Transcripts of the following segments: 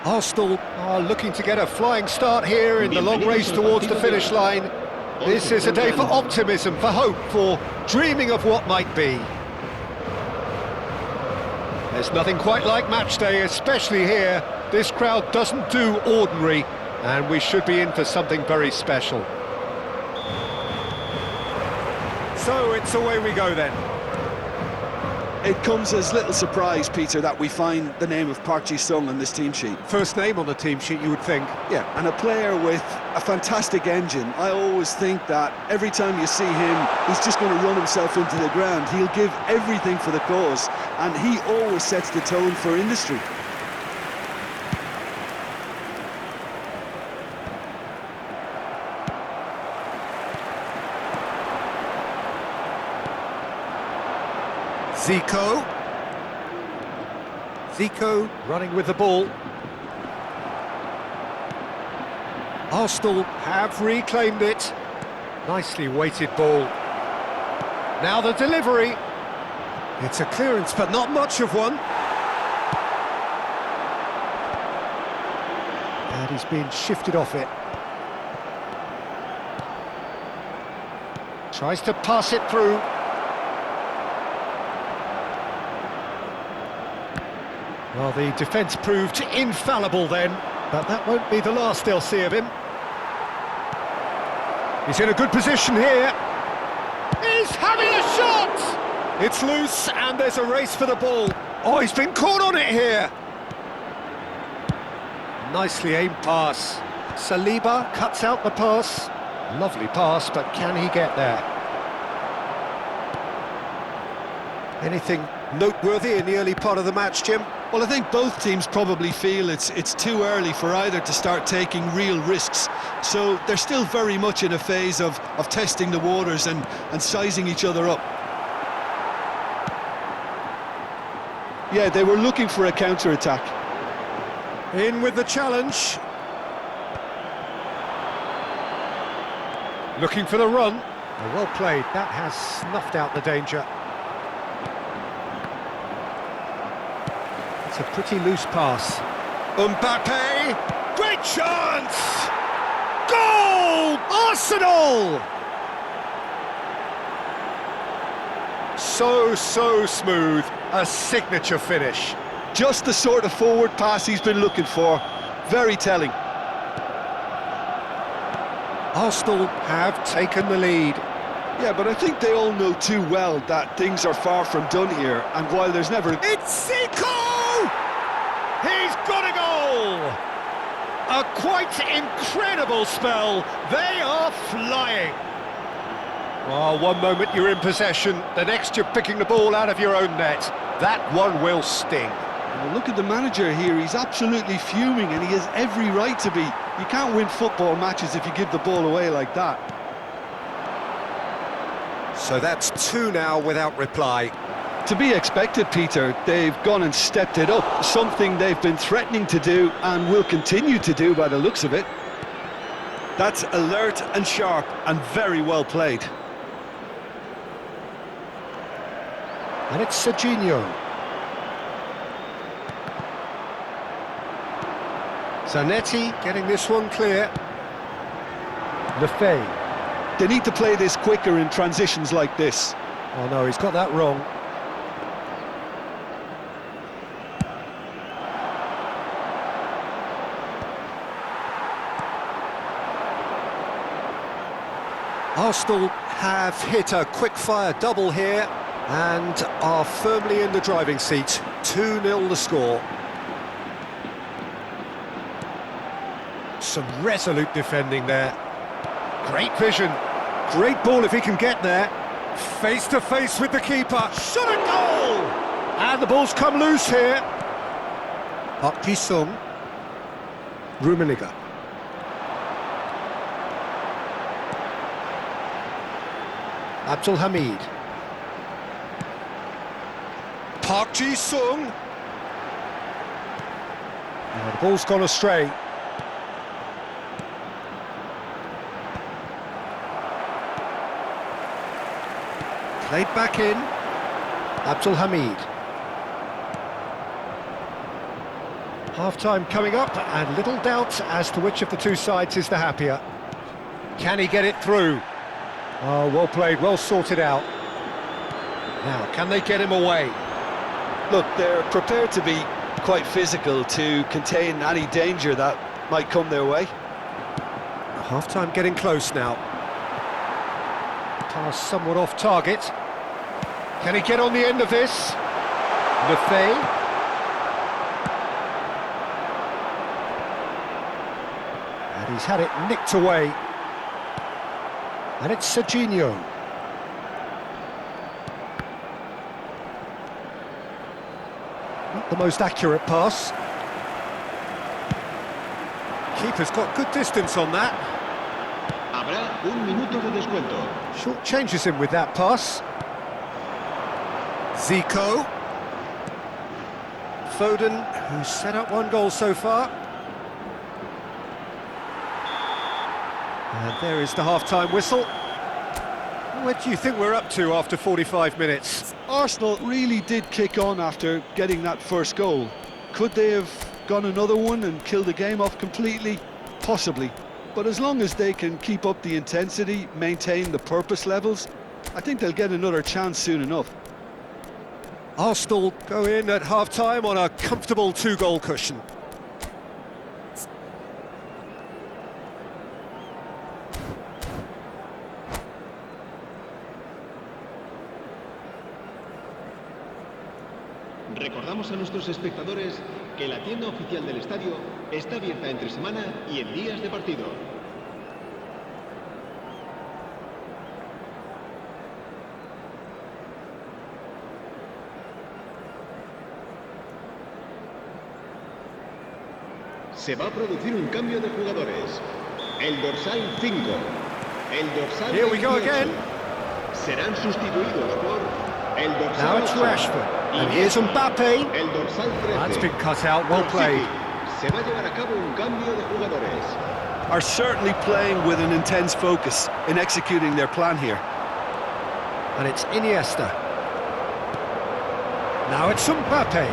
Arsenal are looking to get a flying start here in the long race towards the finish line. This is a day for optimism, for hope, for dreaming of what might be. There's nothing quite like match day, especially here. This crowd doesn't do ordinary, and we should be in for something very special. So it's away we go then. It comes as little surprise, Peter, that we find the name of Park Ji-sung on this team sheet. First name on the team sheet, you would think. Yeah, and a player with a fantastic engine. I always think that every time you see him, he's just going to run himself into the ground. He'll give everything for the cause, and he always sets the tone for industry. Zico running with the ball. Arsenal have reclaimed it. Nicely weighted ball. Now the delivery. It's a clearance, but not much of one. And he's been shifted off it. Tries to pass it through. Well, the defence proved infallible then, but that won't be the last they'll see of him. He's in a good position here. He's having a shot! It's loose, and there's a race for the ball. Oh, he's been caught on it here. Nicely aimed pass. Saliba cuts out the pass. Lovely pass, but can he get there? Anything noteworthy in the early part of the match, Jim? Well, I think both teams probably feel it's too early for either to start taking real risks. So they're still very much in a phase of testing the waters and sizing each other up. Yeah, they were looking for a counter-attack. In with the challenge. Looking for the run. Oh, well played. That has snuffed out the danger. It's a pretty loose pass. Mbappe! Great chance! Goal! Arsenal! So smooth. A signature finish. Just the sort of forward pass he's been looking for. Very telling. Arsenal have taken the lead. Yeah, but I think they all know too well that things are far from done here, and while there's never... It's Zico! He's got a goal! A quite incredible spell. They are flying. Well, one moment you're in possession, the next you're picking the ball out of your own net. That one will sting. Well, look at the manager here, he's absolutely fuming, and he has every right to be. You can't win football matches if you give the ball away like that. So that's 2 now without reply. To be expected, Peter. They've gone and stepped it up, something they've been threatening to do and will continue to do by the looks of it. That's alert and sharp and very well played. And it's Serginho. Zanetti getting this one clear. Lefebvre. They need to play this quicker in transitions like this. Oh no, he's got that wrong. Arsenal have hit a quick-fire double here and are firmly in the driving seat. 2-0 the score. Some resolute defending there. Great vision. Great ball if he can get there. Face to face with the keeper. Shot a goal! And the ball's come loose here. Park Ji-sung. Rummenigge. Abdul Hamid. Park Ji-sung. The ball's gone astray. Played back in. Abdul Hamid. Half-time coming up, and little doubt as to which of the two sides is the happier. Can he get it through? Oh, well played, well sorted out. Now, can they get him away? Look, they're prepared to be quite physical to contain any danger that might come their way. Half-time getting close now. Pass somewhat off target. Can he get on the end of this? Lefay. And he's had it nicked away. And it's Serginho. Not the most accurate pass. Keeper's got good distance on that. Habrá un minuto de descuento. Short changes him with that pass. Zico. Foden, who's set up one goal so far. And there is the half-time whistle. What do you think we're up to after 45 minutes? Arsenal really did kick on after getting that first goal. Could they have gone another one and killed the game off completely? Possibly. But as long as they can keep up the intensity, maintain the purpose levels, I think they'll get another chance soon enough. Arsenal go in at half-time on a comfortable two-goal cushion. Recordamos a nuestros espectadores que la tienda oficial del estadio está abierta entre semana y en días de partido. Se va a producir un cambio de jugadores. El dorsal 5, el dorsal Here we go 28 again. serán sustituidos por el Now dorsal it's 8. Rashford. Y And here's Mbappe. el dorsal 13. That's been cut out, well Por played. City, se va a llevar a cabo un cambio de jugadores. Are certainly playing with an intense focus in executing their plan here. And it's Iniesta. Now it's Mbappe.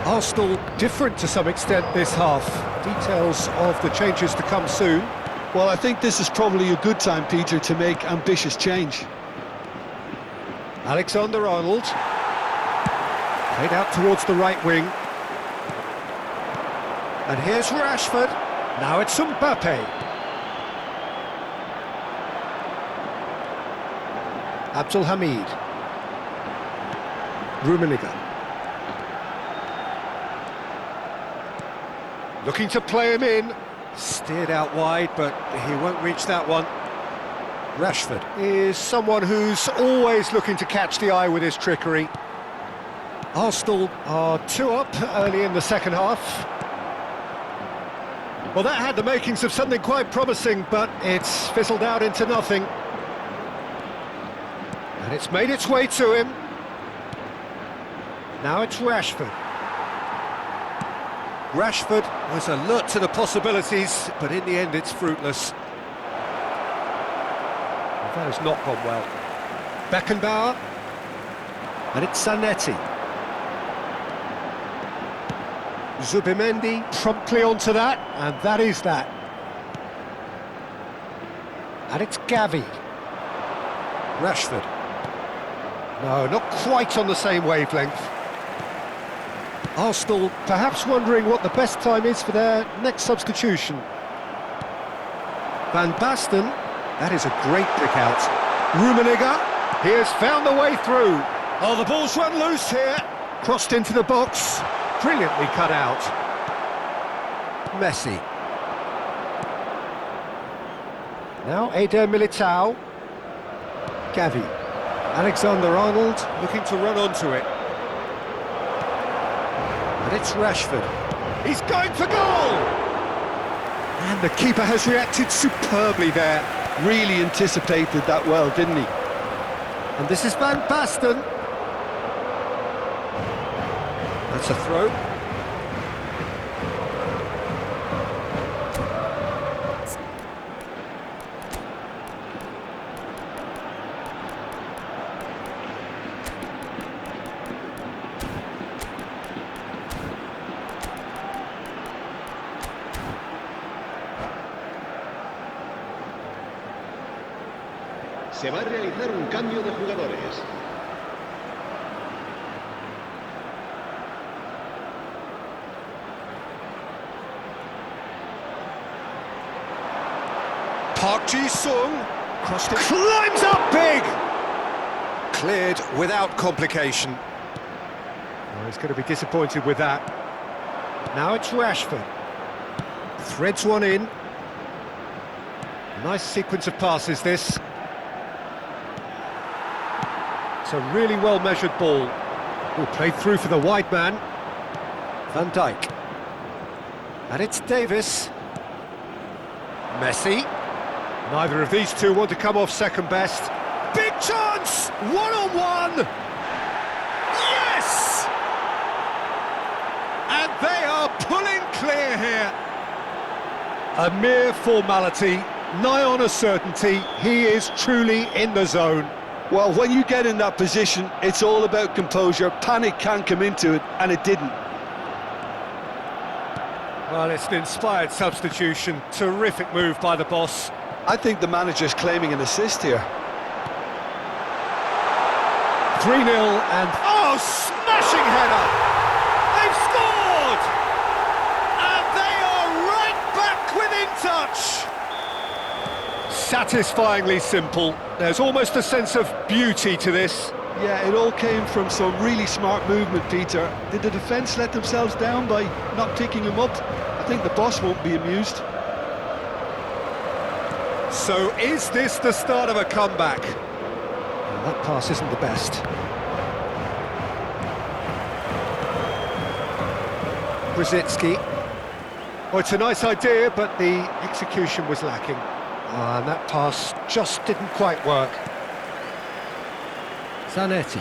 Arsenal different to some extent this half. Details of the changes to come soon. Well, I think this is probably a good time, Peter, to make ambitious change. Alexander-Arnold. Played out towards the right wing. And here's Rashford. Now it's Mbappe. Abdul Hamid. Rummenigge. Looking to play him in. Steered out wide, but he won't reach that one. Rashford is someone who's always looking to catch the eye with his trickery. Arsenal are 2 up early in the second half. Well, that had the makings of something quite promising, but it's fizzled out into nothing. And it's made its way to him. Now it's Rashford. Rashford was alert to the possibilities, but in the end it's fruitless. That has not gone well. Beckenbauer. And it's Zanetti. Zubimendi promptly onto that, and that is that. And it's Gavi. Rashford. No, not quite on the same wavelength. Arsenal perhaps wondering what the best time is for their next substitution. Van Basten, that is a great pick out. Rummenigge, he has found the way through. Oh, the ball's run loose here. Crossed into the box. Brilliantly cut out. Messi. Now Eder Militao. Gavi. Alexander-Arnold looking to run onto it. And it's Rashford. He's going for goal! And the keeper has reacted superbly there. Really anticipated that well, didn't he? And this is Van Basten. That's a throw. Se va a realizar un cambio de jugadores. Park Ji-sung crossed it, climbs up big! Cleared without complication. Oh, he's going to be disappointed with that. Now it's Rashford. Threads one in. Nice sequence of passes, this. It's a really well-measured ball. Oh, played through for the wide man. Van Dijk. And it's Davis. Messi. Neither of these two want to come off second best. Big chance! One-on-one! Yes! And they are pulling clear here. A mere formality, nigh on a certainty. He is truly in the zone. Well, when you get in that position, it's all about composure. Panic can't come into it, and it didn't. Well, it's an inspired substitution. Terrific move by the boss. I think the manager's claiming an assist here. 3-0 and... Oh, smashing header! They've scored! And they are right back within touch! Satisfyingly simple. There's almost a sense of beauty to this. Yeah, it all came from some really smart movement, Peter. Did the defence let themselves down by not picking him up? I think the boss won't be amused. So is this the start of a comeback? Well, that pass isn't the best. Brzezinski. Oh, it's a nice idea, but the execution was lacking. And that pass just didn't quite work. Zanetti.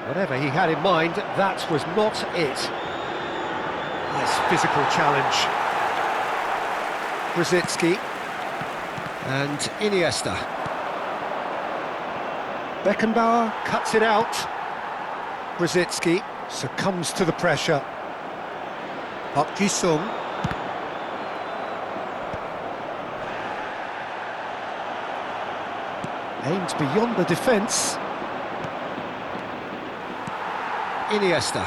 Whatever he had in mind, that was not it. Nice physical challenge. Brzezinski and Iniesta. Beckenbauer cuts it out. Brzezinski succumbs to the pressure. Park Ji-sung. Aims beyond the defence. Iniesta.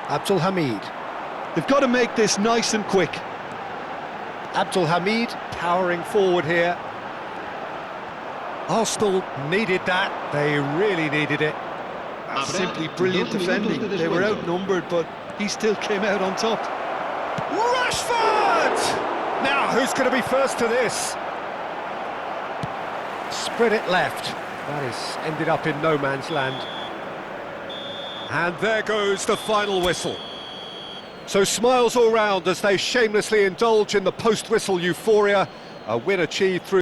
Abdul Hamid. They've got to make this nice and quick. Abdul Hamid powering forward here. Arsenal needed that. They really needed it. That's simply brilliant defending. They were outnumbered, but he still came out on top. Rashford! Now, who's going to be first to this? Spread it left. That is ended up in no man's land. And there goes the final whistle. So smiles all round as they shamelessly indulge in the post-whistle euphoria. A win achieved through